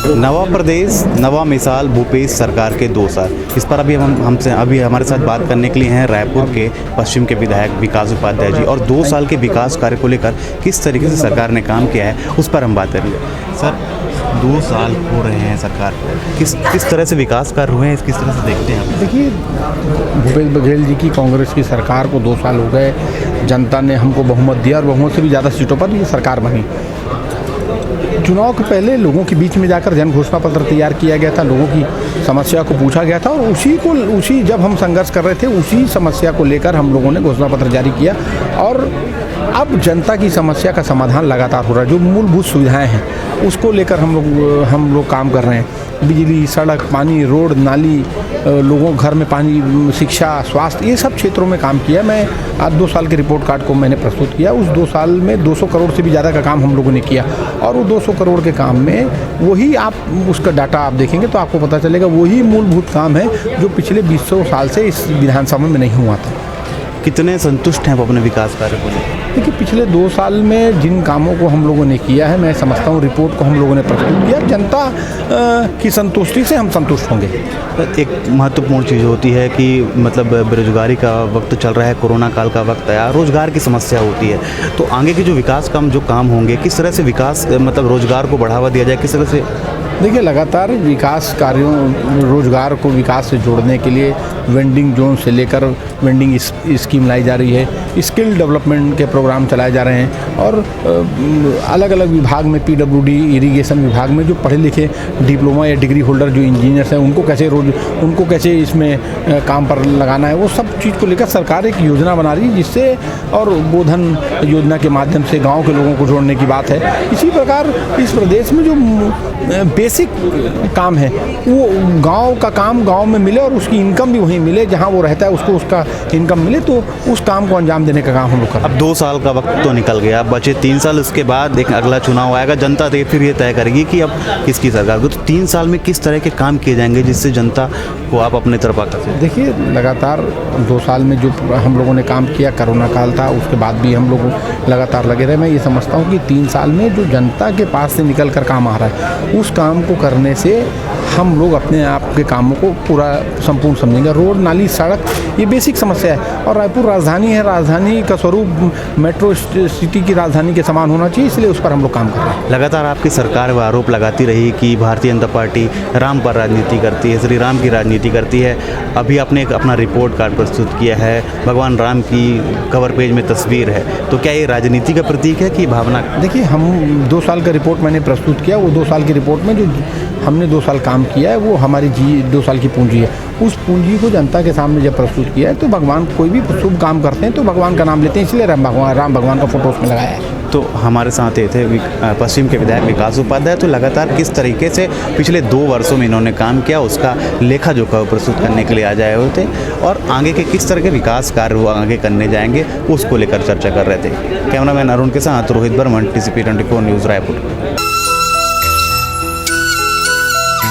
नवा प्रदेश नवा मिसाल भूपेश सरकार के 2 साल, इस पर अभी अभी हमारे साथ बात करने के लिए हैं रायपुर के पश्चिम के विधायक विकास उपाध्याय जी। और 2 साल के विकास कार्य को लेकर किस तरीके से सरकार ने काम किया है उस पर हम बात करेंगे। सर, 2 साल हो रहे हैं सरकार को, किस तरह से विकास कार्य हुए हैं, किस तरह से देखते हैं? देखिए, भूपेश बघेल जी की कांग्रेस की सरकार को 2 साल हो गए। जनता ने हमको बहुमत दिया और बहुमत से भी ज़्यादा सीटों पर ये सरकार बनी। चुनाव के पहले लोगों के बीच में जाकर जन घोषणा पत्र तैयार किया गया था, लोगों की समस्या को पूछा गया था और उसी जब हम संघर्ष कर रहे थे उसी समस्या को लेकर हम लोगों ने घोषणा पत्र जारी किया। और अब जनता की समस्या का समाधान लगातार हो रहा है। जो मूलभूत सुविधाएं हैं उसको लेकर हम लोग काम कर रहे हैं। बिजली, सड़क, पानी, रोड, नाली, लोगों घर में पानी, शिक्षा, स्वास्थ्य, ये सब क्षेत्रों में काम किया। मैं आज 2 साल के रिपोर्ट कार्ड को मैंने प्रस्तुत किया। उस 2 साल में 200 करोड़ से भी ज़्यादा का काम हम लोगों ने किया और वो 200 करोड़ के काम में वही आप उसका डाटा आप देखेंगे तो आपको पता चलेगा वही मूलभूत काम है जो पिछले 200 साल से इस विधानसभा में नहीं हुआ था। कितने संतुष्ट हैं आप अपने विकास कार्य को लेकर? देखिए, पिछले 2 साल में जिन कामों को हम लोगों ने किया है, मैं समझता हूँ रिपोर्ट को हम लोगों ने प्रस्तुत किया। जनता की संतुष्टि से हम संतुष्ट होंगे। एक महत्वपूर्ण चीज़ होती है कि मतलब बेरोजगारी का वक्त चल रहा है, कोरोना काल का वक्त आया, रोजगार की समस्या होती है, तो आगे के जो विकास काम होंगे, किस तरह से विकास मतलब रोजगार को बढ़ावा दिया जाए, किस तरह से? देखिए, लगातार विकास कार्यों, रोजगार को विकास से जोड़ने के लिए वेंडिंग जोन से लेकर वेंडिंग स्कीम लाई जा रही है, स्किल डेवलपमेंट के प्रोग्राम चलाए जा रहे हैं और अलग अलग विभाग में पीडब्ल्यूडी, इरिगेशन विभाग में जो पढ़े लिखे डिप्लोमा या डिग्री होल्डर जो इंजीनियर्स हैं उनको कैसे इसमें काम पर लगाना है, वो सब चीज़ को लेकर सरकार एक योजना बना रही है जिससे, और गोधन योजना के माध्यम से गाँव के लोगों को जोड़ने की बात है। इसी प्रकार इस प्रदेश में जो बेसिक काम है वो गांव का काम गांव में मिले और उसकी इनकम भी वहीं मिले जहां वो रहता है, उसको उसका इनकम मिले, तो उस काम को अंजाम देने का काम हम लोग कर रहे हैं। अब 2 साल का वक्त तो निकल गया, अब बचे 3 साल, उसके बाद एक अगला चुनाव आएगा, जनता फिर ये तय करेगी कि अब किसकी सरकार को। तो 3 साल में किस तरह के काम किए जाएंगे जिससे जनता को आप अपने तरफ आकर सकें? देखिए, लगातार 2 साल में जो हम लोगों ने काम किया, कोरोना काल था, उसके बाद भी हम लोग लगातार लगे रहे। मैं ये समझता हूँ कि 3 साल में जो जनता के पास से निकल कर काम आ रहा है उस काम को करने से हम लोग अपने आप के कामों को पूरा संपूर्ण समझेंगे। रोड, नाली, सड़क, ये बेसिक समस्या है और रायपुर राजधानी है, राजधानी का स्वरूप मेट्रो सिटी की राजधानी के समान होना चाहिए, इसलिए उस पर हम लोग काम कर रहे हैं। लगातार आपकी सरकार वो आरोप लगाती रही कि भारतीय जनता पार्टी राम पर राजनीति करती है, श्री राम की राजनीति करती है। अभी आपने एक अपना रिपोर्ट कार्ड प्रस्तुत किया है, भगवान राम की कवर पेज में तस्वीर है, तो क्या ये राजनीति का प्रतीक है कि भावना? देखिए, हम 2 साल का रिपोर्ट मैंने प्रस्तुत किया। वो 2 साल की रिपोर्ट में जो हमने 2 साल काम किया है वो हमारी 2 साल की पूंजी है। उस पूंजी को जनता के सामने जब प्रस्तुत किया है तो भगवान, कोई भी शुभ काम करते हैं तो भगवान का नाम लेते हैं, इसलिए राम भगवान का फोटो उसमें लगाया है। तो हमारे साथ ये थे पश्चिम के विधायक विकास उपाध्याय। तो लगातार किस तरीके से पिछले 2 वर्षों में इन्होंने काम किया उसका लेखा जोखा प्रस्तुत करने के लिए आ जाए हुए थे और आगे के किस तरह के विकास कार्य वो आगे करने जाएंगे उसको लेकर चर्चा कर रहे थे। कैमरामैन अरुण के साथ रोहित बर्मन, TCP 24 न्यूज़ रायपुर।